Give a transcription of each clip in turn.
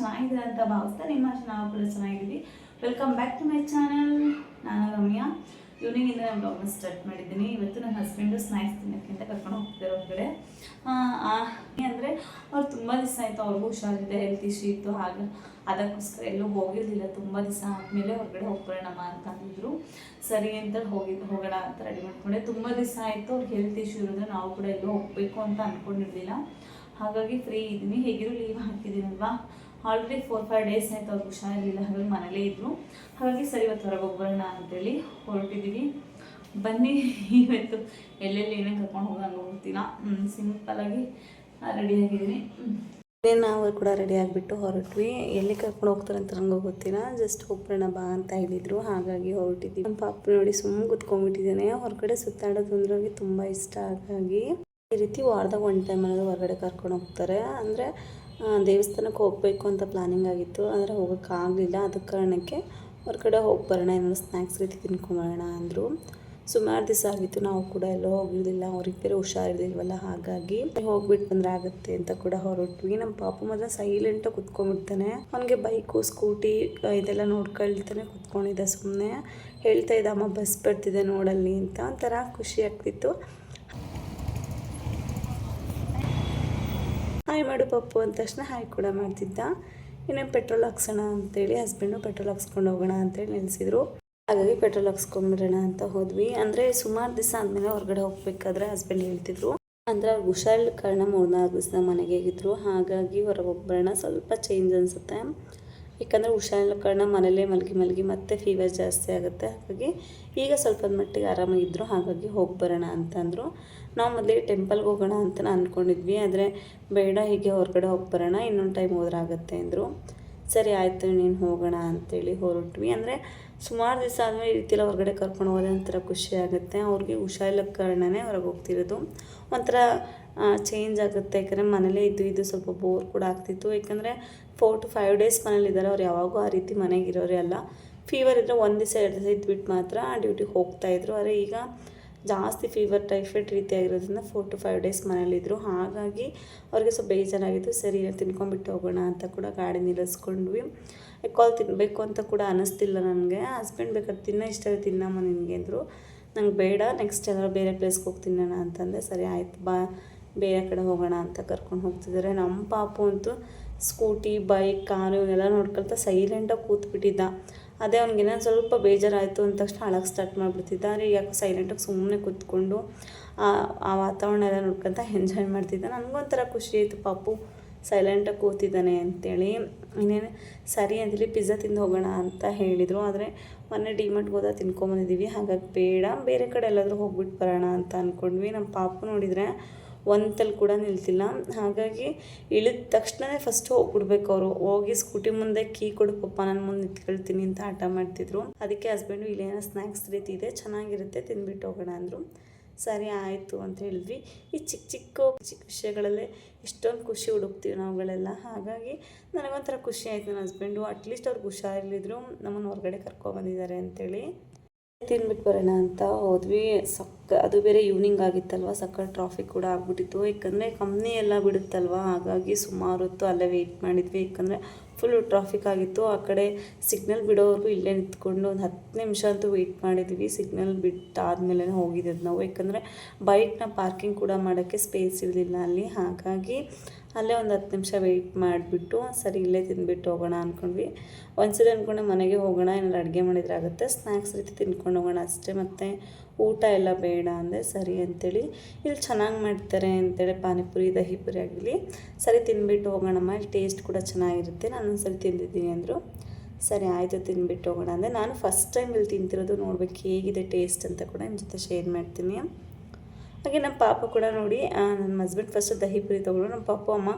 ಚೆನ್ನಾಗಿದೆ ಅಂತ ಭಾವಿಸ್ತಾ ನಿಮ್ಮ ನಾವು ಕೂಡ ಚೆನ್ನಾಗಿದ್ದೀವಿ. Welcome back to my channel. ನಾನು ರಮ್ಯಾ. ಈವ್ನಿಂಗಿಂದ ನಾನು ಬ್ಲಾಗ್ನ ಸ್ಟಾರ್ಟ್ ಮಾಡಿದ್ದೀನಿ. ಇವತ್ತು ನನ್ನ ಹಸ್ಬೆಂಡು ಸ್ನ್ಯಾಕ್ಸ್ ತಿನ್ನೋಕ್ಕೆ ಅಂತ ಕರ್ಕೊಂಡು ಹೋಗ್ತಿದ್ದಾರೆ ಹೊರಗಡೆ. ಅಂದರೆ ಅವ್ರು ತುಂಬ ದಿವಸ ಆಯಿತು, ಅವ್ರಿಗೂ ಹುಷಾರಿದೆ, ಹೆಲ್ತ್ ಇಶ್ಯೂ ಇತ್ತು, ಹಾಗೆ ಅದಕ್ಕೋಸ್ಕರ ಎಲ್ಲೂ ಹೋಗಿರಲಿಲ್ಲ. ತುಂಬ ದಿವಸ ಆದಮೇಲೆ ಹೊರಗಡೆ ಹೋಗ್ಬರೋಣಮ್ಮ ಅಂತ ಅಂದಿದ್ರು. ಸರಿ ಅಂತ ಹೋಗೋಣ ಅಂತ ರೆಡಿ ಮಾಡ್ಕೊಂಡೆ. ತುಂಬ ದಿವಸ ಆಯಿತು, ಅವ್ರಿಗೆ ಹೆಲ್ತ್ ಇಶ್ಯೂ ಇರೋದು, ನಾವು ಕೂಡ ಎಲ್ಲೂ ಹೋಗಬೇಕು ಅಂತ ಅಂದ್ಕೊಂಡಿರಲಿಲ್ಲ. ಹಾಗಾಗಿ ಫ್ರೀ ಇದ್ದೀನಿ, ಹೇಗಿರೋ ಲೀವ್ ಹಾಕಿದ್ದೀನಲ್ವಾ. ಆಲ್ರೆಡಿ 4-5 ಡೇಸ್ ಆಯಿತು, ಅವ್ರಿಗೆ ಹುಷಾರಿರಲಿಲ್ಲ, ಹಾಗಾಗಿ ಮನೇಲೇ ಇದ್ದರು. ಹಾಗಾಗಿ ಸರಿ ಇವತ್ತು ಹೊರಗೆ ಹೋಗ್ಬರೋಣ ಅಂತೇಳಿ ಹೊರಟಿದ್ದೀವಿ. ಬನ್ನಿ, ಇವತ್ತು ಎಲ್ಲೆಲ್ಲಿ ಏನೇನು ಕರ್ಕೊಂಡು ಹೋಗೋಂಗೆ ಹೋಗ್ತೀನ. ಸಿಂಪಲಾಗಿ ರೆಡಿಯಾಗಿದ್ದೀನಿ. ನಾವು ಕೂಡ ರೆಡಿ ಆಗಿಬಿಟ್ಟು ಹೊರಟ್ವಿ. ಎಲ್ಲಿ ಕರ್ಕೊಂಡು ಹೋಗ್ತಾರೆ ಅಂತ ನಂಗೆ ಗೊತ್ತಿಲ್ಲ, ಜಸ್ಟ್ ಹೋಗ್ಬಿಡೋಣ ಬಾ ಅಂತ ಹೇಳಿದರು, ಹಾಗಾಗಿ ಹೊರಟಿದ್ದೀವಿ. ನಮ್ಮ ಪಾಪ ನೋಡಿ ಸುಮ್ಮನೆ ಕೂತ್ಕೊಂಡ್ಬಿಟ್ಟಿದ್ದಾನೆ. ಹೊರಗಡೆ ಸುತ್ತಾಡೋದು ಅಂದ್ರೆ ಅವ್ರಿಗೆ ತುಂಬ ಇಷ್ಟ. ಹಾಗಾಗಿ ಈ ರೀತಿ ವಾರದಾಗ 1 ಟೈಮ್ ಅನ್ನೋದು ಹೊರಗಡೆ ಕರ್ಕೊಂಡು ಹೋಗ್ತಾರೆ. ಅಂದರೆ ದೇವಸ್ಥಾನಕ್ಕೆ ಹೋಗಬೇಕು ಅಂತ ಪ್ಲಾನಿಂಗ್ ಆಗಿತ್ತು, ಆದರೆ ಹೋಗೋಕ್ಕಾಗಲಿಲ್ಲ. ಅದಕ್ಕೆ ಕಾರಣಕ್ಕೆ ಹೊರಗಡೆ ಹೋಗಿ ಬರೋಣ, ಏನಾದ್ರು ಸ್ನ್ಯಾಕ್ಸ್ ರೀತಿ ತಿನ್ಕೊಂಬರೋಣ ಅಂದರು. ಸುಮಾರು ದಿವಸ ಆಗಿತ್ತು, ನಾವು ಕೂಡ ಎಲ್ಲೋ ಹೋಗಿರಲಿಲ್ಲ, ಅವ್ರಿಗೆ ಬೇರೆ ಹುಷಾರಿರಲಿಲ್ವಲ್ಲ, ಹಾಗಾಗಿ ಹೋಗ್ಬಿಟ್ಟು ಬಂದರೆ ಆಗುತ್ತೆ ಅಂತ ಕೂಡ ಹೊರಟ್ವಿ. ನಮ್ಮ ಪಾಪು ಮಾತ್ರ ಸೈಲೆಂಟಾಗಿ ಕುತ್ಕೊಂಡ್ಬಿಡ್ತಾನೆ. ಅವನಿಗೆ ಬೈಕು ಸ್ಕೂಟಿ ಇದೆಲ್ಲ ನೋಡ್ಕೊಳ್ತಾನೆ ಕುತ್ಕೊಂಡಿದ್ದ. ಸುಮ್ಮನೆ ಹೇಳ್ತಾ ಇದ್ದ, ಅಮ್ಮ ಬಸ್ ಬರ್ತಿದೆ ನೋಡಲ್ಲಿ ಅಂತ. ಒಂಥರ ಖುಷಿ ಆಗ್ತಿತ್ತು. ಹಾಯ್ ಮಾಡು ಪಪ್ಪು ಅಂದ ತಕ್ಷಣ ಹಾಯ್ ಕೂಡ ಮಾಡ್ತಿದ್ದ. ಇನ್ನೇನು ಪೆಟ್ರೋಲ್ ಹಾಕ್ಸೋಣ ಅಂತೇಳಿ ಹಸ್ಬೆಂಡು ಪೆಟ್ರೋಲ್ ಹಾಕ್ಸ್ಕೊಂಡು ಹೋಗೋಣ ಅಂತೇಳಿ ನಿಲ್ಲಿಸಿದ್ರು. ಹಾಗಾಗಿ ಪೆಟ್ರೋಲ್ ಹಾಕ್ಸ್ಕೊಂಡ್ಬಿಡೋಣ ಅಂತ ಹೋದ್ವಿ. ಅಂದರೆ ಸುಮಾರು ದಿವಸ ಆದಮೇಲೆ ಹೊರಗಡೆ ಹೋಗ್ಬೇಕಾದ್ರೆ ಹಸ್ಬೆಂಡ್ ಹೇಳ್ತಿದ್ರು, ಅಂದರೆ ಅವ್ರಿಗೆ ಹುಷಾರಿಲ್ಲ ಕಾರಣ 3-4 ದಿವಸ ಮನೆಗೆ ಇದ್ದರು. ಹಾಗಾಗಿ ಹೊರಗೆ ಹೋಗ್ಬರೋಣ, ಸ್ವಲ್ಪ ಚೇಂಜ್ ಅನಿಸುತ್ತೆ. ಯಾಕಂದರೆ ಹುಷಾರಿಲ್ಲ ಕಾರಣ ಮನೇಲೇ ಮಲಗಿ ಮತ್ತೆ ಫೀವರ್ ಜಾಸ್ತಿ ಆಗುತ್ತೆ. ಹಾಗಾಗಿ ಈಗ ಸ್ವಲ್ಪ ಮಟ್ಟಿಗೆ ಆರಾಮಾಗಿದ್ದರು, ಹಾಗಾಗಿ ಹೋಗಿ ಬರೋಣ ಅಂತಂದರು. ನಾವು ಮೊದಲೇ ಟೆಂಪಲ್ಗೆ ಹೋಗೋಣ ಅಂತ ಅಂದ್ಕೊಂಡಿದ್ವಿ, ಆದರೆ ಬೇಡ, ಹೀಗೆ ಹೊರಗಡೆ ಹೋಗಿ ಬರೋಣ, ಇನ್ನೊಂದು ಟೈಮ್ ಹೋದ್ರಾಗತ್ತೆ ಅಂದರು. ಸರಿ ಆಯಿತು ನೀನು ಹೋಗೋಣ ಅಂತೇಳಿ ಹೊರಟ್ವಿ. ಅಂದರೆ ಸುಮಾರು ದಿವಸ ಆದಮೇಲೆ ಈ ರೀತಿ ಎಲ್ಲ ಹೊರಗಡೆ ಕರ್ಕೊಂಡು ಹೋಗೋದೇ ಒಂಥರ ಖುಷಿ ಆಗುತ್ತೆ. ಅವ್ರಿಗೆ ಹುಷಾರಿಲ್ಲ ಕಾರಣನೇ ಹೊರಗೆ ಹೋಗ್ತಿರೋದು, ಒಂಥರ ಚೇಂಜ್ ಆಗುತ್ತೆ. ಯಾಕಂದರೆ ಮನೇಲೇ ಇದ್ದು ಸ್ವಲ್ಪ ಬೋರ್ ಕೂಡ ಆಗ್ತಿತ್ತು. ಯಾಕಂದರೆ 4 to 5 ಡೇಸ್ ಮನೇಲಿದ್ದಾರೆ. ಅವ್ರು ಯಾವಾಗೂ ಆ ರೀತಿ ಮನೆಗಿರೋರೇ ಅಲ್ಲ. ಫೀವರ್ ಇದ್ದರೆ 1 ದಿವಸ 2 ದಿವಸ ಇದ್ಬಿಟ್ಟು ಮಾತ್ರ ಡ್ಯೂಟಿಗೆ ಹೋಗ್ತಾಯಿದ್ರು. ಆದರೆ ಈಗ ಜಾಸ್ತಿ ಫೀವರ್ ಟೈಫಾಯ್ಡ್ ರೀತಿಯಾಗಿರೋದ್ರಿಂದ 4 to 5 ಡೇಸ್ ಮನೇಲಿದ್ದರು. ಹಾಗಾಗಿ ಅವ್ರಿಗೆ ಸ್ವಲ್ಪ ಬೇಜಾರಾಗಿತ್ತು. ಸರಿ ತಿನ್ಕೊಂಡ್ಬಿಟ್ಟು ಹೋಗೋಣ ಅಂತ ಕೂಡ ಗಾಡಿ ನಿಲ್ಲಿಸ್ಕೊಂಡ್ವಿ. ಕಾಲ್ ತಿನ್ನಬೇಕು ಅಂತ ಕೂಡ ಅನ್ನಿಸ್ತಿಲ್ಲ ನನಗೆ. ಹಸ್ಬೆಂಡ್ ಬೇಕಾದ್ರೆ ಇಷ್ಟ ತಿನ್ನಮ್ಮ ನಿನಗೆ ಅಂದರು. ನಂಗೆ ಬೇಡ, ನೆಕ್ಸ್ಟ್ ಎಲ್ಲರೂ ಬೇರೆ ಪ್ಲೇಸ್ಗೆ ಹೋಗಿ ತಿನ್ನೋಣ ಅಂತಂದೆ. ಸರಿ ಆಯಿತು ಬಾ, ಬೇರೆ ಕಡೆ ಹೋಗೋಣ ಅಂತ ಕರ್ಕೊಂಡು ಹೋಗ್ತಿದ್ದಾರೆ. ನಮ್ಮ ಪಾಪು ಅಂತೂ ಸ್ಕೂಟಿ ಬೈಕ್ ಕಾರು ಇವನ್ನೆಲ್ಲ ನೋಡ್ಕೊಳ್ತಾ ಸೈಲೆಂಟಾಗಿ ಕೂತ್ಬಿಟ್ಟಿದ್ದ. ಅದೇ ಅವ್ನಿಗೇನೋ ಸ್ವಲ್ಪ ಬೇಜಾರಾಯಿತು ಅಂದ ತಕ್ಷಣ ಅಳಕ್ಕೆ ಸ್ಟಾರ್ಟ್ ಮಾಡಿಬಿಡ್ತಿದ್ದ. ಆದರೆ ಯಾಕೆ ಸೈಲೆಂಟಾಗಿ ಸುಮ್ಮನೆ ಕೂತ್ಕೊಂಡು ಆ ವಾತಾವರಣ ಎಲ್ಲ ನೋಡ್ಕೊತ ಎಂಜಾಯ್ ಮಾಡ್ತಿದ್ದ. ನನಗೊಂಥರ ಖುಷಿ ಆಯಿತು, ಪಾಪು ಸೈಲೆಂಟಾಗಿ ಕೂತಿದ್ದಾನೆ ಅಂತೇಳಿ. ಇನ್ನೇನು ಸರಿ ಅಂತೇಳಿ ಪಿಜ್ಜಾ ತಿಂದು ಹೋಗೋಣ ಅಂತ ಹೇಳಿದರು. ಆದರೆ ಮೊನ್ನೆ ಡಿಮಾರ್ಟ್ಗೆ ಹೋದಾಗ ತಿನ್ಕೊಂಬಂದಿದ್ದೀವಿ, ಹಾಗಾಗಿ ಬೇಡ, ಬೇರೆ ಕಡೆ ಎಲ್ಲಾದರೂ ಹೋಗ್ಬಿಟ್ಟು ಬರೋಣ ಅಂತ ಅಂದ್ಕೊಂಡ್ವಿ. ನಮ್ಮ ಪಾಪು ನೋಡಿದರೆ ಒಂತಲ್ಲಿ ಕೂಡ ನಿಲ್ತಿಲ್ಲ. ಹಾಗಾಗಿ ಇಳಿದ ತಕ್ಷಣವೇ ಫಸ್ಟ್ ಹೋಗ್ಬಿಡ್ಬೇಕು ಅವರು. ಹೋಗಿ ಸ್ಕೂಟಿ ಮುಂದೆ ಕೀ ಕೊಡು ಪಪ್ಪ, ನಾನು ಮುಂದೆ ನಿಂತ್ಕೊಳ್ತೀನಿ ಅಂತ ಆಟ ಮಾಡ್ತಿದ್ರು. ಅದಕ್ಕೆ ಹಸ್ಬೆಂಡು ಇಲ್ಲೇನೋ ಸ್ನ್ಯಾಕ್ಸ್ ರೀತಿ ಇದೆ, ಚೆನ್ನಾಗಿರುತ್ತೆ, ತಿಂದ್ಬಿಟ್ಟು ಹೋಗೋಣ ಅಂದರು. ಸರಿ ಆಯಿತು ಅಂತ ಹೇಳಿದ್ವಿ. ಈ ಚಿಕ್ಕ ವಿಷಯಗಳಲ್ಲೇ ಇಷ್ಟೊಂದು ಖುಷಿ ಹುಡುಕ್ತೀವಿ ನಾವುಗಳೆಲ್ಲ. ಹಾಗಾಗಿ ನನಗೊಂಥರ ಖುಷಿ ಆಯಿತು. ನನ್ನ ಹಸ್ಬೆಂಡು ಅಟ್ಲೀಸ್ಟ್ ಅವ್ರಿಗೆ ಹುಷಾರಿಲ್ಲಿದ್ರು ನಮ್ಮನ್ನು ಹೊರಗಡೆ ಕರ್ಕೊಬಂದಿದ್ದಾರೆ ಅಂತೇಳಿ ತಿನ್ಬಿಟ್ಟು ಬರೋಣ ಅಂತ ಹೋದ್ವಿ. ಅದು ಬೇರೆ ಈವ್ನಿಂಗ್ ಆಗಿತ್ತಲ್ವ, ಸಕ್ಕ ಟ್ರಾಫಿಕ್ ಕೂಡ ಆಗ್ಬಿಟ್ಟಿತ್ತು. ಯಾಕಂದರೆ ಕಂಪ್ನಿ ಎಲ್ಲ ಬಿಡುತ್ತಲ್ವ, ಹಾಗಾಗಿ ಸುಮಾರು ಹೊತ್ತು ಅಲ್ಲೇ ವೆಯ್ಟ್ ಮಾಡಿದ್ವಿ. ಯಾಕಂದರೆ ಫುಲ್ಲು ಟ್ರಾಫಿಕ್ ಆಗಿತ್ತು. ಆ ಕಡೆ ಸಿಗ್ನಲ್ ಬಿಡೋವರೆಗೂ ಇಲ್ಲೇ ನಿಂತ್ಕೊಂಡು ಒಂದು 10 ನಿಮಿಷ ಅಂತೂ ವೆಯ್ಟ್ ಮಾಡಿದ್ವಿ. ಸಿಗ್ನಲ್ ಬಿಟ್ಟಾದ್ಮೇಲೆ ಹೋಗಿದ್ದು ನಾವು. ಯಾಕಂದರೆ ಬೈಕ್ನ ಪಾರ್ಕಿಂಗ್ ಕೂಡ ಮಾಡೋಕ್ಕೆ ಸ್ಪೇಸ್ ಇರಲಿಲ್ಲ ಅಲ್ಲಿ. ಹಾಗಾಗಿ ಅಲ್ಲೇ ಒಂದು 10 ನಿಮಿಷ ವೆಯ್ಟ್ ಮಾಡಿಬಿಟ್ಟು ಸರಿ ಇಲ್ಲೇ ತಿಂದ್ಬಿಟ್ಟು ಹೋಗೋಣ ಅಂದ್ಕೊಂಡ್ವಿ. ಒಂದ್ಸರಿ ಅಂದ್ಕೊಂಡೆ ಮನೆಗೆ ಹೋಗೋಣ, ಏನಾದ್ರು ಅಡುಗೆ ಮಾಡಿದ್ರೆ ಆಗುತ್ತೆ, ಸ್ನ್ಯಾಕ್ಸ್ ರೀತಿ ತಿನ್ಕೊಂಡು ಹೋಗೋಣ ಅಷ್ಟೇ, ಮತ್ತು ಊಟ ಎಲ್ಲ ಬೇಡ ಅಂದೆ. ಸರಿ ಅಂತೇಳಿ ಇಲ್ಲಿ ಚೆನ್ನಾಗಿ ಮಾಡ್ತಾರೆ ಅಂತೇಳಿ ಪಾನಿಪುರಿ ದಹಿಪುರಿ ಆಗಲಿ, ಸರಿ ತಿಂದ್ಬಿಟ್ಟು ಹೋಗೋಣಮ್ಮ, ಇಲ್ಲಿ ಟೇಸ್ಟ್ ಕೂಡ ಚೆನ್ನಾಗಿರುತ್ತೆ, ನಾನು ಒಂದ್ಸರಿ ತಿಂದಿದ್ದೀನಿ ಅಂದರು. ಸರಿ ಆಯಿತು ತಿಂದ್ಬಿಟ್ಟು ಹೋಗೋಣ ಅಂದೆ. ನಾನು ಫಸ್ಟ್ ಟೈಮ್ ಇಲ್ಲಿ ತಿಂತಿರೋದು, ನೋಡ್ಬೇಕು ಹೇಗಿದೆ ಟೇಸ್ಟ್ ಅಂತ ಕೂಡ ನಿಮ್ಮ ಜೊತೆ ಶೇರ್ ಮಾಡ್ತೀನಿ. ಹಾಗೆ ನಮ್ಮ ಪಾಪ ಕೂಡ ನೋಡಿ, ನನ್ನ ಹಸ್ಬೆಂಡ್ ಫಸ್ಟ್ ದಹಿಪುರಿ ತೊಗೊಂಡು, ನಮ್ಮ ಪಾಪ ಅಮ್ಮ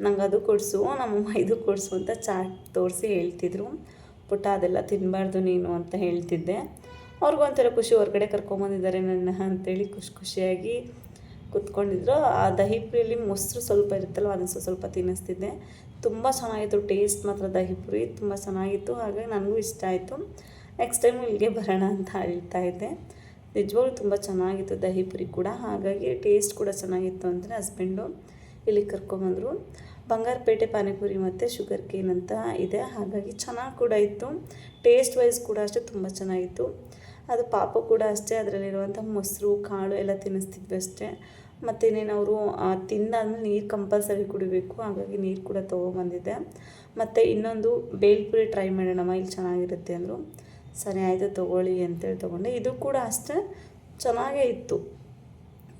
ನಂಗೆ ಅದು ಕೊಡಿಸು, ನಮ್ಮಮ್ಮ ಇದು ಕೊಡಿಸು ಅಂತ ಚಾಟ್ ತೋರಿಸಿ ಹೇಳ್ತಿದ್ರು. ಪುಟ್ಟ ಅದೆಲ್ಲ ತಿನ್ನಬಾರ್ದು ನೀನು ಅಂತ ಹೇಳ್ತಿದ್ದೆ. ಅವ್ರಿಗೊಂಥರ ಖುಷಿ, ಹೊರಗಡೆ ಕರ್ಕೊಂಬಂದಿದ್ದಾರೆ ನನ್ನ ಅಂತೇಳಿ ಖುಷಿಯಾಗಿ ಕೂತ್ಕೊಂಡಿದ್ರು. ಆ ದಹಿಪುರಿಯಲ್ಲಿ ಮೊಸರು ಸ್ವಲ್ಪ ಇರುತ್ತಲ್ವ, ಅದನ್ನು ಸ್ವಲ್ಪ ತಿನ್ನಿಸ್ತಿದ್ದೆ. ತುಂಬ ಚೆನ್ನಾಗಿತ್ತು ಟೇಸ್ಟ್ ಮಾತ್ರ, ದಹಿಪುರಿ ತುಂಬ ಚೆನ್ನಾಗಿತ್ತು. ಹಾಗಾಗಿ ನನಗೂ ಇಷ್ಟ ಆಯಿತು. ನೆಕ್ಸ್ಟ್ ಟೈಮು ಇಲ್ಲಿಗೆ ಬರೋಣ ಅಂತ ಹೇಳ್ತಾ ಇದ್ದೆ. ನಿಜವಾಗ್ಲೂ ತುಂಬ ಚೆನ್ನಾಗಿತ್ತು ದಹಿಪುರಿ ಕೂಡ. ಹಾಗಾಗಿ ಟೇಸ್ಟ್ ಕೂಡ ಚೆನ್ನಾಗಿತ್ತು ಅಂದರೆ ಹಸ್ಬೆಂಡು ಇಲ್ಲಿಗೆ ಕರ್ಕೊಂಬಂದರು. ಬಂಗಾರಪೇಟೆ ಪಾನಿಪುರಿ ಮತ್ತು ಶುಗರ್ ಕೇನ್ ಅಂತ ಇದೆ. ಹಾಗಾಗಿ ಚೆನ್ನಾಗಿ ಕೂಡ ಇತ್ತು. ಟೇಸ್ಟ್ ವೈಸ್ ಕೂಡ ಅಷ್ಟೇ ತುಂಬ ಚೆನ್ನಾಗಿತ್ತು. ಅದು ಪಾಪ ಕೂಡ ಅಷ್ಟೇ ಅದರಲ್ಲಿರುವಂಥ ಮೊಸರು ಕಾಳು ಎಲ್ಲ ತಿನ್ನಿಸ್ತಿದ್ವಿ ಅಷ್ಟೇ. ಮತ್ತು ಇನ್ನೇನು ಅವರು ತಿಂದಾದ್ಮೇಲೆ ನೀರು ಕಂಪಲ್ಸರಿ ಕುಡಿಬೇಕು, ಹಾಗಾಗಿ ನೀರು ಕೂಡ ತೊಗೊಬಂದಿದ್ದೆ. ಮತ್ತು ಇನ್ನೊಂದು ಬೇಲ್ಪುರಿ ಟ್ರೈ ಮಾಡೋಣಮ್ಮ, ಇಲ್ಲಿ ಚೆನ್ನಾಗಿರುತ್ತೆ ಅಂದರು. ಸರಿ ಆಯಿತು ತೊಗೊಳ್ಳಿ ಅಂತೇಳಿ ತೊಗೊಂಡೆ. ಇದು ಕೂಡ ಅಷ್ಟೇ ಚೆನ್ನಾಗೇ ಇತ್ತು.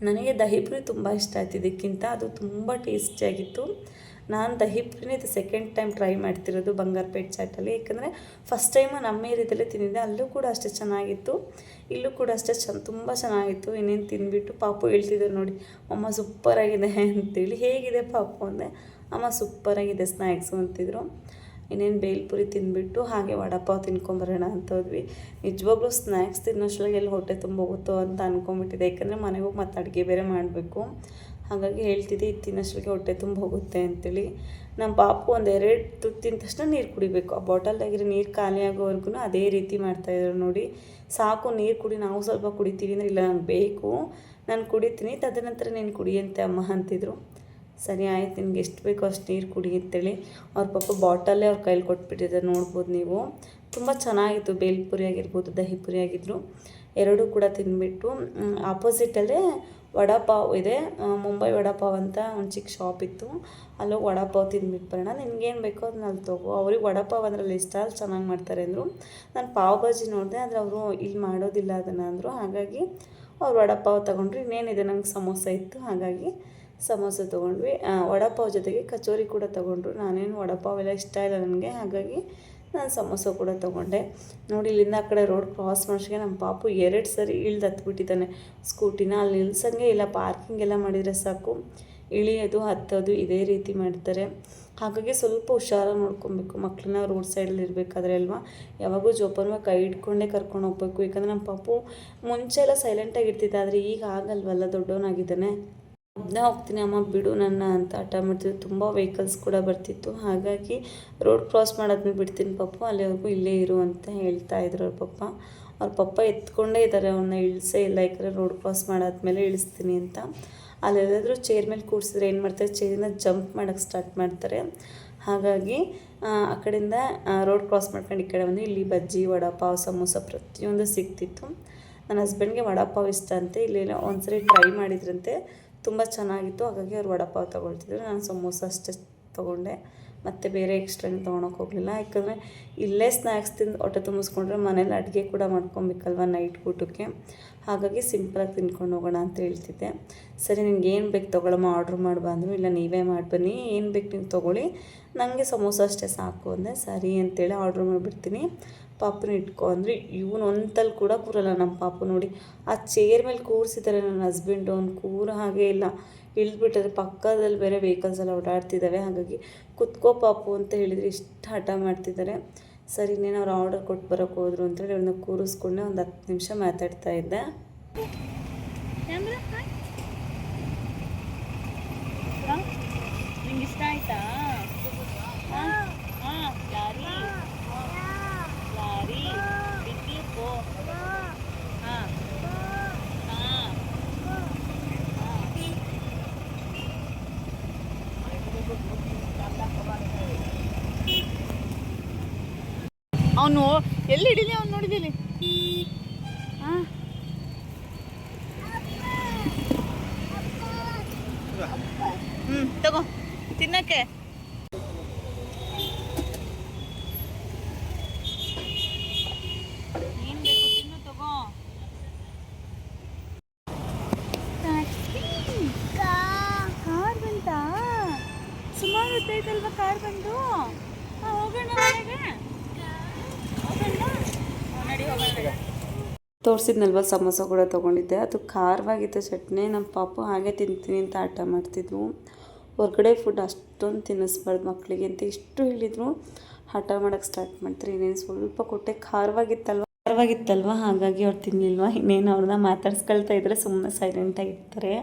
ನನಗೆ ದಹಿಪುರಿ ತುಂಬ ಇಷ್ಟ ಆಯ್ತು ಇದಕ್ಕಿಂತ, ಅದು ತುಂಬ ಟೇಸ್ಟಿಯಾಗಿತ್ತು. ನಾನು ದಹಿಪುರಿನೇ ಇದು ಸೆಕೆಂಡ್ ಟೈಮ್ ಟ್ರೈ ಮಾಡ್ತಿರೋದು ಬಂಗಾರಪೇಟೆ ಚಾಟಲ್ಲಿ. ಏಕೆಂದರೆ ಫಸ್ಟ್ ಟೈಮು ನಮ್ಮ ಏರಿಯಾದಲ್ಲೇ ತಿಂದಿದ್ದೆ, ಅಲ್ಲೂ ಕೂಡ ಅಷ್ಟೇ ಚೆನ್ನಾಗಿತ್ತು, ಇಲ್ಲೂ ಕೂಡ ಅಷ್ಟೇ ತುಂಬ ಚೆನ್ನಾಗಿತ್ತು. ಇನ್ನೇನು ತಿಂದುಬಿಟ್ಟು ಪಾಪು ಹೇಳ್ತಿದ್ದರು ನೋಡಿ, ಅಮ್ಮ ಸೂಪರಾಗಿದೆ ಅಂತೇಳಿ. ಹೇಗಿದೆ ಪಾಪು ಅಂದೆ, ಅಮ್ಮ ಸೂಪರಾಗಿದೆ ಸ್ನ್ಯಾಕ್ಸು ಅಂತಿದ್ರು. ಇನ್ನೇನು ಬೇಲ್ಪುರಿ ತಿಂದುಬಿಟ್ಟು ಹಾಗೆ ವಡಾಪಾವ್ ತಿನ್ಕೊಂಬರೋಣ ಅಂತ ಹೋದ್ವಿ. ನಿಜವಾಗ್ಲೂ ಸ್ನ್ಯಾಕ್ಸ್ ತಿನ್ನೋಷ್ಟ್ರಲ್ಲಿ ಎಲ್ಲಿ ಹೊಟ್ಟೆ ತುಂಬ ಹೋಗುತ್ತೋ ಅಂತ ಅಂದ್ಕೊಂಬಿಟ್ಟಿದೆ. ಯಾಕಂದರೆ ಮನೆಗೆ ಹೋಗಿ ಮತ್ತೆ ಅಡುಗೆ ಬೇರೆ ಮಾಡಬೇಕು. ಹಾಗಾಗಿ ಹೇಳ್ತಿದ್ದೆ ಇದು ತಿನ್ನೋಷ್ಟ್ರಿಗೆ ಹೊಟ್ಟೆ ತುಂಬ ಹೋಗುತ್ತೆ ಅಂತೇಳಿ. ನಮ್ಮ ಪಾಪು ಒಂದೆರಡು ತುತ್ತು ತಿಂದ ತಕ್ಷಣ ನೀರು ಕುಡಿಬೇಕು. ಆ ಬಾಟಲ್ದಾಗಿರೋ ನೀರು ಖಾಲಿ ಆಗೋವರೆಗೂ ಅದೇ ರೀತಿ ಮಾಡ್ತಾಯಿದ್ರು ನೋಡಿ. ಸಾಕು ನೀರು ಕುಡಿ, ನಾವು ಸ್ವಲ್ಪ ಕುಡಿತೀವಿ ಅಂದರೆ, ಇಲ್ಲ ನಂಗೆ ಬೇಕು, ನಾನು ಕುಡಿತೀನಿ, ತದನಂತರ ನೀನು ಕುಡಿಯಂತೆ ಅಮ್ಮ ಅಂತಿದ್ರು. ಸರಿ ಆಯ್ತು, ನಿನ್ಗೆ ಎಷ್ಟು ಬೇಕೋ ಅಷ್ಟು ನೀರು ಕುಡಿ ಅಂತೇಳಿ ಅವ್ರ ಪಾಪ ಬಾಟಲ್ಲೇ ಅವ್ರ ಕೈಲಿ ಕೊಟ್ಬಿಟ್ಟಿದ್ದಾರೆ. ನೋಡ್ಬೋದು ನೀವು, ತುಂಬ ಚೆನ್ನಾಗಿತ್ತು. ಬೇಲ್ಪುರಿ ಆಗಿರ್ಬೋದು, ದಹಿಪುರಿ ಆಗಿದ್ರು, ಎರಡೂ ಕೂಡ ತಿಂದುಬಿಟ್ಟು ಆಪೋಸಿಟಲ್ಲೇ ವಡಾಪಾವ್ ಇದೆ, ಮುಂಬೈ ವಡಾಪಾವ್ ಅಂತ ಒಂದು ಚಿಕ್ಕ ಶಾಪ್ ಇತ್ತು. ಅಲ್ಲೋಗಿ ವಡಾಪಾವ್ ತಿಂದ್ಬಿಟ್ಟು ಬರೋಣ, ನಿನ್ಗೇನು ಬೇಕೋ ಅದನ್ನ ಅಲ್ಲಿ ತೊಗೋ. ಅವ್ರಿಗೆ ವಡಾಪಾವ್ ಅದರಲ್ಲಿ ಇಷ್ಟ, ಅಲ್ಲಿ ಚೆನ್ನಾಗಿ ಮಾಡ್ತಾರೆ ಅಂದರು. ನಾನು ಪಾವ್ ಭಾಜಿ ನೋಡಿದೆ, ಆದರೆ ಅವರು ಇಲ್ಲಿ ಮಾಡೋದಿಲ್ಲ ಅದನ್ನು ಅಂದರು. ಹಾಗಾಗಿ ಅವ್ರು ವಡಾಪಾವ್ ತೊಗೊಂಡ್ರು. ಇನ್ನೇನಿದೆ, ನಂಗೆ ಸಮೋಸ ಇತ್ತು, ಹಾಗಾಗಿ ಸಮೋಸ ತೊಗೊಂಡ್ವಿ. ವಡಾಪಾವ್ ಜೊತೆಗೆ ಕಚೋರಿ ಕೂಡ ತೊಗೊಂಡ್ರು. ನಾನೇನು ವಡಾಪಾವ್ ಎಲ್ಲ ಇಷ್ಟ ಇಲ್ಲ ನನಗೆ, ಹಾಗಾಗಿ ನಾನು ಸಮೋಸ ಕೂಡ ತೊಗೊಂಡೆ. ನೋಡಿ, ಇಲ್ಲಿಂದ ಆ ಕಡೆ ರೋಡ್ ಕ್ರಾಸ್ ಮಾಡಿಸಿಗೆ ನಮ್ಮ ಪಾಪು 2 ಸರಿ ಇಳ್ದು ಹತ್ಬಿಟ್ಟಿದ್ದಾನೆ ಸ್ಕೂಟಿನ. ಅಲ್ಲಿ ನಿಲ್ಸಂಗೆ ಇಲ್ಲ, ಪಾರ್ಕಿಂಗ್ ಎಲ್ಲ ಮಾಡಿದರೆ ಸಾಕು, ಇಳಿಯೋದು ಹತ್ತೋದು ಇದೇ ರೀತಿ ಮಾಡ್ತಾರೆ. ಹಾಗಾಗಿ ಸ್ವಲ್ಪ ಹುಷಾರಾಗಿ ನೋಡ್ಕೊಬೇಕು ಮಕ್ಕಳನ್ನ, ರೋಡ್ ಸೈಡಲ್ಲಿ ಇರಬೇಕಾದ್ರೆ ಅಲ್ವಾ. ಯಾವಾಗೂ ಜೋಪಾನ ಕೈ ಹಿಡ್ಕೊಂಡೇ ಕರ್ಕೊಂಡು ಹೋಗ್ಬೇಕು. ಯಾಕಂದರೆ ನಮ್ಮ ಪಾಪು ಮುಂಚೆ ಎಲ್ಲ ಸೈಲೆಂಟಾಗಿರ್ತಿದ್ದೆ, ಆದರೆ ಈಗ ಆಗಲ್ವಲ್ಲ, ದೊಡ್ಡವನಾಗಿದ್ದಾನೆ. ಒಬ್ಬನೇ ಹೋಗ್ತೀನಿ ಅಮ್ಮ ಬಿಡು ನನ್ನ ಅಂತ ಹಠ ಮಾಡ್ತಿದ್ದು. ತುಂಬ ವೆಹಿಕಲ್ಸ್ ಕೂಡ ಬರ್ತಿತ್ತು, ಹಾಗಾಗಿ ರೋಡ್ ಕ್ರಾಸ್ ಮಾಡಾದ್ಮೇಲೆ ಬಿಡ್ತೀನಿ ಪಾಪು, ಅಲ್ಲಿವರೆಗೂ ಇಲ್ಲೇ ಇರು ಅಂತ ಹೇಳ್ತಾಯಿದ್ರು ಅವ್ರ ಪಪ್ಪ ಎತ್ಕೊಂಡೇ ಇದ್ದಾರೆ, ಅವನ್ನ ಇಳಿಸೇ ಇಲ್ಲ. ಯಾಕಂದರೆ ರೋಡ್ ಕ್ರಾಸ್ ಮಾಡಾದ್ಮೇಲೆ ಇಳಿಸ್ತೀನಿ ಅಂತ. ಅಲ್ಲೆಲ್ಲಾದರೂ ಚೇರ್ ಮೇಲೆ ಕೂರಿಸಿದ್ರೆ ಏನು ಮಾಡ್ತಾರೆ, ಚೇರಿಂದ ಜಂಪ್ ಮಾಡೋಕ್ಕೆ ಸ್ಟಾರ್ಟ್ ಮಾಡ್ತಾರೆ. ಹಾಗಾಗಿ ಆ ಕಡೆಯಿಂದ ರೋಡ್ ಕ್ರಾಸ್ ಮಾಡ್ಕೊಂಡು ಈ ಕಡೆ ಬಂದು ಇಲ್ಲಿ ಬಜ್ಜಿ, ವಡಾಪಾವ್, ಸಮೋಸ ಪ್ರತಿಯೊಂದು ಸಿಗ್ತಿತ್ತು. ನನ್ನ ಹಸ್ಬೆಂಡ್ಗೆ ವಡಾಪಾವ್ ಇಷ್ಟ ಅಂತೆ, ಇಲ್ಲೆಲ್ಲ ಒಂದ್ಸರಿ ಟ್ರೈ ಮಾಡಿದ್ರಂತೆ, ತುಂಬ ಚೆನ್ನಾಗಿತ್ತು. ಹಾಗಾಗಿ ಅವ್ರು ವಡಾಪಾವ್ ತೊಗೊಳ್ತಿದ್ರು, ನಾನು ಸಮೋಸ ಅಷ್ಟೇ ತೊಗೊಂಡೆ. ಮತ್ತು ಬೇರೆ ಎಕ್ಸ್ಟ್ರಾ ತೊಗೊಳಕ್ಕೆ ಹೋಗಲಿಲ್ಲ. ಯಾಕಂದರೆ ಇಲ್ಲೇ ಸ್ನ್ಯಾಕ್ಸ್ ತಿಂದು ಹೊಟ್ಟೆ ತುಂಬಿಸ್ಕೊಂಡ್ರೆ ಮನೇಲಿ ಅಡುಗೆ ಕೂಡ ಮಾಡ್ಕೊಬೇಕಲ್ವ ನೈಟ್ ಊಟಕ್ಕೆ. ಹಾಗಾಗಿ ಸಿಂಪಲಾಗಿ ತಿನ್ಕೊಂಡು ಹೋಗೋಣ ಅಂತ ಹೇಳ್ತಿದ್ದೆ. ಸರಿ, ನಿನ್ಗೆ ಏನು ಬೇಕು ತೊಗೊಳಮ್ಮ, ಆರ್ಡ್ರ್ ಮಾಡಿ ಬಂದರು. ಇಲ್ಲ ನೀವೇ ಮಾಡಿ ಬನ್ನಿ, ಏನು ಬೇಕು ನೀವು ತೊಗೊಳ್ಳಿ, ನನಗೆ ಸಮೋಸ ಅಷ್ಟೇ ಸಾಕು ಅಂದೆ. ಸರಿ ಅಂತೇಳಿ ಆರ್ಡ್ರ್ ಮಾಡಿಬಿಡ್ತೀನಿ, ಪಾಪುನ ಇಟ್ಕೊ ಅಂದರೆ. ಇವನು ಒಂತಲ್ಲಿ ಕೂಡ ಕೂರಲ್ಲ ನಮ್ಮ ಪಾಪು. ನೋಡಿ, ಆ ಚೇರ್ ಮೇಲೆ ಕೂರಿಸಿದ್ದಾರೆ ನನ್ನ ಹಸ್ಬೆಂಡು, ಅವ್ನು ಕೂರ ಹಾಗೆ ಇಲ್ಲ, ಇಳಿದ್ಬಿಟ್ಟರೆ. ಪಕ್ಕದಲ್ಲಿ ಬೇರೆ ವೆಹಿಕಲ್ಸ್ ಎಲ್ಲ ಓಡಾಡ್ತಿದ್ದಾವೆ, ಹಾಗಾಗಿ ಕುತ್ಕೋ ಪಾಪು ಅಂತ ಹೇಳಿದರೆ ಇಷ್ಟು ಹಠ ಮಾಡ್ತಿದ್ದಾರೆ. ಸರಿ, ಇನ್ನೇನು ಅವ್ರು ಆರ್ಡರ್ ಕೊಟ್ಟು ಬರೋಕ್ಕೆ ಹೋದ್ರು ಅಂತೇಳಿ ಅವ್ರನ್ನ ಕೂರಿಸ್ಕೊಂಡೆ ಒಂದು 10 ನಿಮಿಷ ಮಾತಾಡ್ತಾ ಇದ್ದೆ. ನಿಂಗೆ ಇಷ್ಟ ಆಯ್ತಾ? ಲಾರಿ ಲಾರಿ ಬಿದ್ದಿಪ್ಪು. ಅವನು ಎಲ್ಲಿ ಹಿಡೀಲಿ, ಅವ್ನು ನೋಡಿದಿಲ್ಲಿ. ತಗೋ ತಿನ್ನಕ್ಕೆ. ಏನ್ ಬೇಕು ತಿನ್ನು, ತಗೋ. ಕಾರ್ ಬಂತಾ? ಸುಮಾರು ಹೊತ್ತಾಯ್ತಲ್ವ ಕಾರ್ ಬಂದು. ಹೋಗೋಣ ಮನೆಗೆ, ನಡಿ ಹೋಗೋಣ. ತೋರಿಸಿದ್ನಲ್ವ ಸಮೋಸ ಕೂಡ ತೊಗೊಂಡಿದ್ದೆ, ಅದು ಖಾರವಾಗಿತ್ತು ಚಟ್ನಿ. ನಮ್ಮ ಪಾಪು ಹಾಗೆ ತಿಂತೀನಿ ಅಂತ ಆಟ ಮಾಡ್ತಿದ್ವು. ಹೊರಗಡೆ ಫುಡ್ ಅಷ್ಟೊಂದು ತಿನ್ನಿಸ್ಬಾರ್ದು ಮಕ್ಕಳಿಗೆ ಅಂತ ಇಷ್ಟು ಹೇಳಿದ್ರು, ಹಠ ಮಾಡೋಕ್ಕೆ ಸ್ಟಾರ್ಟ್ ಮಾಡ್ತಾರೆ. ಇನ್ನೇನು ಸ್ವಲ್ಪ ಕೊಟ್ಟೆ, ಖಾರವಾಗಿತ್ತಲ್ವ, ಹಾಗಾಗಿ ಅವ್ರು ತಿನ್ನಲಿಲ್ವ. ಇನ್ನೇನು ಅವ್ರನ್ನ ಮಾತಾಡ್ಸ್ಕೊಳ್ತಾ ಇದ್ದರೆ ಸುಮ್ಮನೆ ಸೈಲೆಂಟಾಗಿರ್ತಾರೆ.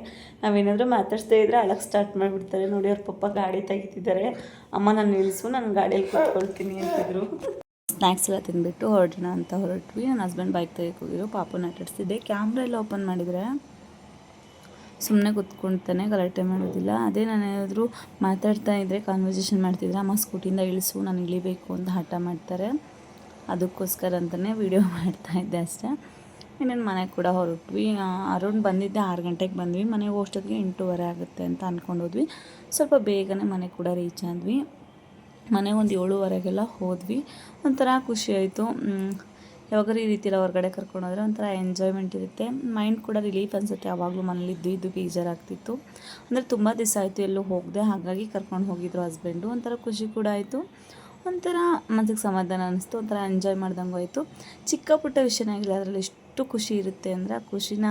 ನಾವೇನಾದರೂ ಮಾತಾಡ್ಸ್ತಾ ಇದ್ದರೆ ಅಳಕ್ಕೆ ಸ್ಟಾರ್ಟ್ ಮಾಡಿಬಿಡ್ತಾರೆ. ನೋಡಿ, ಅವ್ರ ಪಪ್ಪ ಗಾಡಿ ತೆಗಿತಿದ್ದಾರೆ. ಅಮ್ಮ ನಾನು ನಿಲ್ಲಿಸು, ನಾನು ಗಾಡಿಯಲ್ಲಿ ಕೂತ್ಕೊಳ್ತೀನಿ ಅಂತಿದ್ರು. ಸ್ನ್ಯಾಕ್ಸ್ ಎಲ್ಲ ತಿಂದುಬಿಟ್ಟು ಹೊರಡೋಣ ಅಂತ ಹೊರಟ್ವಿ. ನನ್ನ ಹಸ್ಬೆಂಡ್ ಬೈಕ್ ತೆಗೆಯೋಕೆ ಹೋಗಿದ್ರು, ಪಾಪನ ಆಟಾಡಿಸ್ತಿದ್ದೆ. ಕ್ಯಾಮ್ರಾ ಎಲ್ಲ ಓಪನ್ ಮಾಡಿದರೆ ಸುಮ್ಮನೆ ಕೂತ್ಕೊಳ್ತಾನೆ, ಗಲಾಟೆ ಮಾಡೋದಿಲ್ಲ. ಅದೇ ನಾನು ಏನಾದರೂ ಮಾತಾಡ್ತಾ ಇದ್ದರೆ, ಕಾನ್ವರ್ಸೇಷನ್ ಮಾಡ್ತಿದ್ರೆ ಅಮ್ಮ ಸ್ಕೂಟಿಯಿಂದ ಇಳಿಸು, ನಾನು ಇಳಿಬೇಕು ಅಂತ ಹಠ ಮಾಡ್ತಾರೆ. ಅದಕ್ಕೋಸ್ಕರ ಅಂತಲೇ ವೀಡಿಯೋ ಮಾಡ್ತಾಯಿದ್ದೆ ಅಷ್ಟೇ. ಇನ್ನೇನು ಮನೆಗೆ ಕೂಡ ಹೊರಟ್ವಿ. ಅರುಣ್ ಬಂದಿದ್ದೆ 6 ಗಂಟೆಗೆ ಬಂದ್ವಿ. ಮನೆಗೆ ಹೋಗೋಷ್ಟೊತ್ತಿಗೆ 8:30 ಆಗುತ್ತೆ ಅಂತ ಅಂದ್ಕೊಂಡೋದ್ವಿ. ಸ್ವಲ್ಪ ಬೇಗನೆ ಮನೆ ಕೂಡ ರೀಚ್ ಆದ್ವಿ. ಮನೆಗೆ ಒಂದು 7:30ಗೆಲ್ಲ ಹೋದ್ವಿ. ಒಂಥರ ಖುಷಿ ಆಯಿತು. ಯಾವಾಗಾರು ಈ ರೀತಿ ಎಲ್ಲ ಹೊರಗಡೆ ಕರ್ಕೊಂಡೋದ್ರೆ ಒಂಥರ ಎಂಜಾಯ್ಮೆಂಟ್ ಇರುತ್ತೆ, ಮೈಂಡ್ ಕೂಡ ರಿಲೀಫ್ ಅನಿಸುತ್ತೆ. ಯಾವಾಗಲೂ ಮನೇಲಿ ಇದ್ದು ಬೇಜಾರಾಗ್ತಿತ್ತು. ಅಂದರೆ ತುಂಬ ದಿವಸ ಆಯಿತು ಎಲ್ಲೂ ಹೋಗದೆ, ಹಾಗಾಗಿ ಕರ್ಕೊಂಡು ಹೋಗಿದ್ರು ಹಸ್ಬೆಂಡು. ಒಂಥರ ಖುಷಿ ಕೂಡ ಆಯಿತು, ಒಂಥರ ಮನಸ್ಸಿಗೆ ಸಮಾಧಾನ ಅನ್ನಿಸ್ತು, ಒಂಥರ ಎಂಜಾಯ್ ಮಾಡ್ದಂಗೂ ಆಯಿತು. ಚಿಕ್ಕ ಪುಟ್ಟ ವಿಷಯನಾಗಿಲ್ಲ, ಅದರಲ್ಲಿ ಎಷ್ಟು ಖುಷಿ ಇರುತ್ತೆ ಅಂದರೆ ಆ ಖುಷಿನ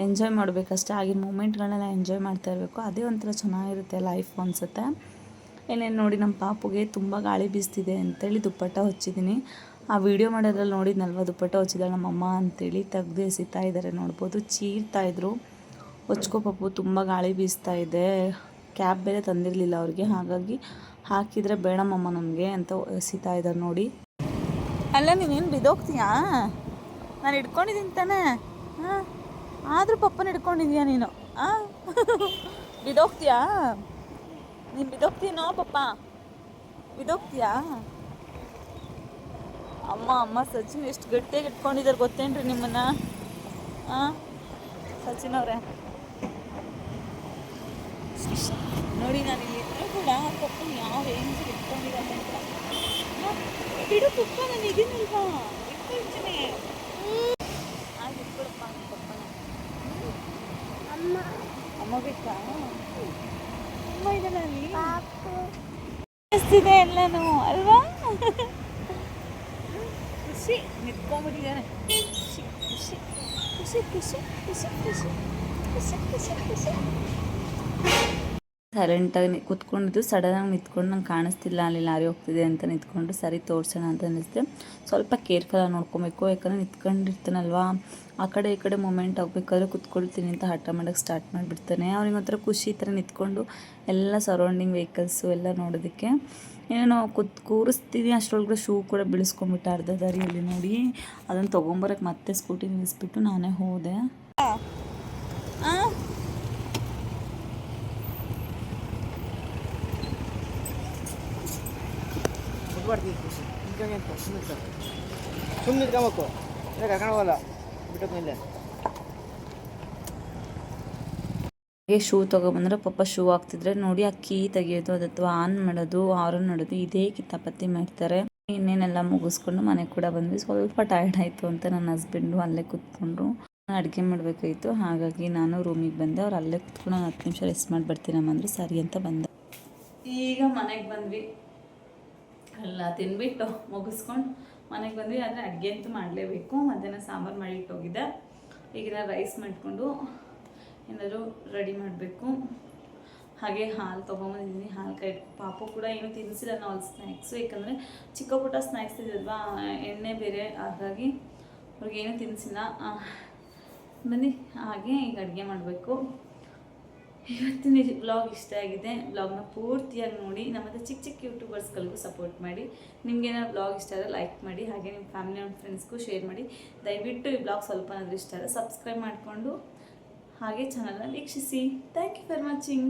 ಎಂಜಾಯ್ ಮಾಡಬೇಕಷ್ಟೇ. ಆಗಿನ ಮೂಮೆಂಟ್ಗಳನ್ನೆಲ್ಲ ಎಂಜಾಯ್ ಮಾಡ್ತಾ ಇರಬೇಕು, ಅದೇ ಒಂಥರ ಚೆನ್ನಾಗಿರುತ್ತೆ ಲೈಫ್ ಅನಿಸುತ್ತೆ. ಏನೇನು ನೋಡಿ, ನಮ್ಮ ಪಾಪುಗೆ ತುಂಬ ಗಾಳಿ ಬೀಸ್ತಿದೆ ಅಂತೇಳಿ ದುಪ್ಪಟ್ಟ ಹೊಚ್ಚಿದ್ದೀನಿ. ಆ ವಿಡಿಯೋ ಮಾಡೋದ್ರಲ್ಲಿ ನೋಡಿದ್ನಲ್ವ, ದುಪ್ಪಟ್ಟ ಹೊಚ್ಚಿದಾಳೆ ನಮ್ಮಮ್ಮ ಅಂತೇಳಿ ತೆಗೆದು ಎಸಿತಾ ಇದ್ದಾರೆ, ನೋಡ್ಬೋದು. ಚೀರ್ತಾಯಿದ್ರು, ಹೊಚ್ಕೋ ಪಾಪು ತುಂಬ ಗಾಳಿ ಬೀಸ್ತಾ ಇದೆ. ಕ್ಯಾಬ್ ಬೇರೆ ತಂದಿರಲಿಲ್ಲ ಅವ್ರಿಗೆ, ಹಾಗಾಗಿ ಹಾಕಿದರೆ ಬೇಡಮ್ಮಮ್ಮ ನಮಗೆ ಅಂತ ಎಸಿತಾ ಇದ್ದಾರೆ ನೋಡಿ. ಅಲ್ಲ ನೀನೇನು ಬಿದ್ದೋಗ್ತೀಯಾ? ನಾನು ಹಿಡ್ಕೊಂಡಿದ್ದೀನಿ ತಾನೇ. ಹಾಂ, ಆದರೂ ಪಪ್ಪನ ಹಿಡ್ಕೊಂಡಿದ್ಯಾ ನೀನು? ಬಿದ್ದೋಗ್ತೀಯಾ ನೀನು? ಬಿದ್ದೋಗ್ತೀನೋ ಪಪ್ಪ? ಬಿದ್ದೋಗ್ತೀಯಾ? ಅಮ್ಮ ಸಚಿನ್ ಎಷ್ಟು ಗಟ್ಟಿಯಾಗಿ ಇಟ್ಕೊಂಡಿದ್ದಾರೆ ಗೊತ್ತೇನ್ರಿ ನಿಮ್ಮನ್ನು? ಸಚಿನ್ ಅವರೇ ನೋಡಿ, ನಾನು ಇಲ್ಲಿ ಇದ್ರೂ ಕೂಡ ಪಪ್ಪನ ಯಾವ ರೇಂಜಿಗೆ ಇಟ್ಕೊಂಡಿದ್ದಾರೆ ಅಂತ. ಬಿಡು ಪಪ್ಪ, ನಾನು ಇದೀನಲ್ವಾ, ಇಟ್ಕೊಳ್ತೀನಿ. ಆಗ ಇಟ್ಕೊಳಪ್ಪ ಪಪ್ಪನ. ಅಮ್ಮ ಬೇಕಾ? ಅಮ್ಮ ಇದಲ್ಲ ಅಲ್ಲಿ ಅನಿಸ್ತಿದೆ ಎಲ್ಲನೂ ಅಲ್ವಾ? ಖುಷಿ ನಿಂತ್ಕೊಂಡ್ಬಿಟ್ಟಿದ್ದಾನೆ. ಖುಷಿ ಖುಷಿ ಖುಷಿ ಖುಷಿ ಖುಷಿ ಖುಷಿ ಖುಷಿ ಖುಷಿ ಖುಷಿ. ಸೈಲೆಂಟಾಗಿ ಕೂತ್ಕೊಂಡಿದ್ದು, ಸಡನ್ನಾಗಿ ನಿಂತ್ಕೊಂಡು ನಂಗೆ ಕಾಣಿಸ್ತಿಲ್ಲ ಅಲ್ಲಿ ಲಾರಿ ಹೋಗ್ತಿದೆ ಅಂತ ನಿಂತ್ಕೊಂಡು ಸರಿ ತೋರಿಸೋಣ ಅಂತ ಅನ್ನಿಸ್ತೆ. ಸ್ವಲ್ಪ ಕೇರ್ಫುಲ್ಲಾಗಿ ನೋಡ್ಕೊಬೇಕು, ಯಾಕಂದರೆ ನಿಂತ್ಕೊಂಡಿರ್ತಾನಲ್ವ, ಆ ಕಡೆ ಈ ಕಡೆ ಮೂಮೆಂಟ್ ಆಗಬೇಕಾದ್ರೆ ಕೂತ್ಕೊಳ್ತೀನಿ ಅಂತ ಹಠ ಮಾಡೋಕ್ಕೆ ಸ್ಟಾರ್ಟ್ ಮಾಡಿಬಿಡ್ತಾನೆ. ಅವ್ನಿಗೆ ಒಂಥರ ಖುಷಿ ಈ ಥರ ನಿಂತ್ಕೊಂಡು ಎಲ್ಲ ಸರೌಂಡಿಂಗ್ ವೆಹಿಕಲ್ಸು ಎಲ್ಲ ನೋಡೋದಕ್ಕೆ. ಏನೋ ಕೂರಿಸ್ತೀನಿ ಅಷ್ಟರೊಳಗಡೆ ಶೂ ಕೂಡ ಬೀಳಿಸ್ಕೊಂಬಿಟ್ಟು ಅರ್ಧ ದಾರಿಯಲ್ಲಿ ನೋಡಿ. ಅದನ್ನು ತೊಗೊಂಬರೋಕ್ಕೆ ಮತ್ತೆ ಸ್ಕೂಟಿ ನಿಲ್ಲಿಸ್ಬಿಟ್ಟು ನಾನೇ ಹೋದೆ. ಸುಮ್ಮನೆ ಕರ್ಕೊಂಡು ಹೋಗಲ್ಲ ಬಿಟ್ಟಕ್ಕೆ ಮೇಲೆ. ಹಾಗೆ ಶೂ ತೊಗೊಬಂದ್ರೆ ಪಾಪ ಶೂ ಹಾಕ್ತಿದ್ರೆ ನೋಡಿ, ಆ ಕೀ ತೆಗಿಯೋದು, ಅಥವಾ ಆನ್ ಮಾಡೋದು, ಆರನ್ ಮಾಡೋದು, ಇದೇ ಕಿತ್ತಾಪತ್ತಿ ಮಾಡ್ತಾರೆ. ಇನ್ನೇನೆಲ್ಲ ಮುಗಿಸ್ಕೊಂಡು ಮನೆಗೆ ಕೂಡ ಬಂದ್ವಿ. ಸ್ವಲ್ಪ ಟೈರ್ಡ್ ಆಯಿತು ಅಂತ ನನ್ನ ಹಸ್ಬೆಂಡು ಅಲ್ಲೇ ಕೂತ್ಕೊಂಡ್ರು. ಅಡುಗೆ ಮಾಡಬೇಕಾಯಿತು, ಹಾಗಾಗಿ ನಾನು ರೂಮಿಗೆ ಬಂದೆ. ಅವ್ರು ಅಲ್ಲೇ ಕೂತ್ಕೊಂಡು 10 ನಿಮಿಷ ರೆಸ್ಟ್ ಮಾಡಿ ಬರ್ತೀನಮ್ಮ ಅಂದರೆ ಸರಿ ಅಂತ ಬಂದೆ. ಈಗ ಮನೆಗೆ ಬಂದ್ವಿ, ಎಲ್ಲ ತಿನ್ಬಿಟ್ಟು ಮುಗಿಸ್ಕೊಂಡು ಮನೆಗೆ ಬಂದ್ವಿ. ಆದರೆ ಅಡುಗೆ ಅಂತೂ ಮಾಡಲೇಬೇಕು. ಮಧ್ಯಾಹ್ನ ಸಾಂಬಾರು ಮಾಡಿಟ್ಟೋಗಿದ್ದೆ. ಈಗ ನಾನು ರೈಸ್ ಮಾಡಿಕೊಂಡು ಏನಾದರೂ ರೆಡಿ ಮಾಡಬೇಕು. ಹಾಗೆ ಹಾಲು ತೊಗೊಂಬಂದಿದ್ದೀನಿ, ಹಾಲು ಪಾಪು ಕೂಡ ಏನು ತಿನ್ನಿಸಿಲ್ಲ ನಾವು ಅಲ್ಲಿ ಸ್ನ್ಯಾಕ್ಸು, ಯಾಕಂದರೆ ಚಿಕ್ಕ ಪುಟ್ಟ ಸ್ನ್ಯಾಕ್ಸ್ ಇದಲ್ವಾ, ಎಣ್ಣೆ ಬೇರೆ, ಹಾಗಾಗಿ ಅವ್ರಿಗೇನು ತಿನ್ನಿಸಿಲ್ಲ. ಬನ್ನಿ ಹಾಗೆ ಈಗ ಅಡುಗೆ ಮಾಡಬೇಕು. ಇವತ್ತಿನ ವ್ಲಾಗ್ ಇಷ್ಟ ಆಗಿದೆ. ವ್ಲಾಗ್ನ ಪೂರ್ತಿಯಾಗಿ ನೋಡಿ. ನಮ್ಮದು ಚಿಕ್ಕ ಚಿಕ್ಕ ಯೂಟ್ಯೂಬರ್ಸ್ಗಳಿಗೂ ಸಪೋರ್ಟ್ ಮಾಡಿ. ನಿಮಗೇನಾದ್ರು ವ್ಲಾಗ್ ಇಷ್ಟ ಆದರೆ ಲೈಕ್ ಮಾಡಿ, ಹಾಗೆ ನಿಮ್ಮ ಫ್ಯಾಮಿಲಿ ಆ್ಯಂಡ್ ಫ್ರೆಂಡ್ಸ್ಗೂ ಶೇರ್ ಮಾಡಿ. ದಯವಿಟ್ಟು ಈ ವ್ಲಾಗ್ ಸ್ವಲ್ಪ ಏನಾದರೂ ಇಷ್ಟ ಆದರೆ ಸಬ್ಸ್ಕ್ರೈಬ್ ಮಾಡಿಕೊಂಡು ಹಾಗೆ ಚಾನಲ್ನ ವೀಕ್ಷಿಸಿ. Thank you for watching.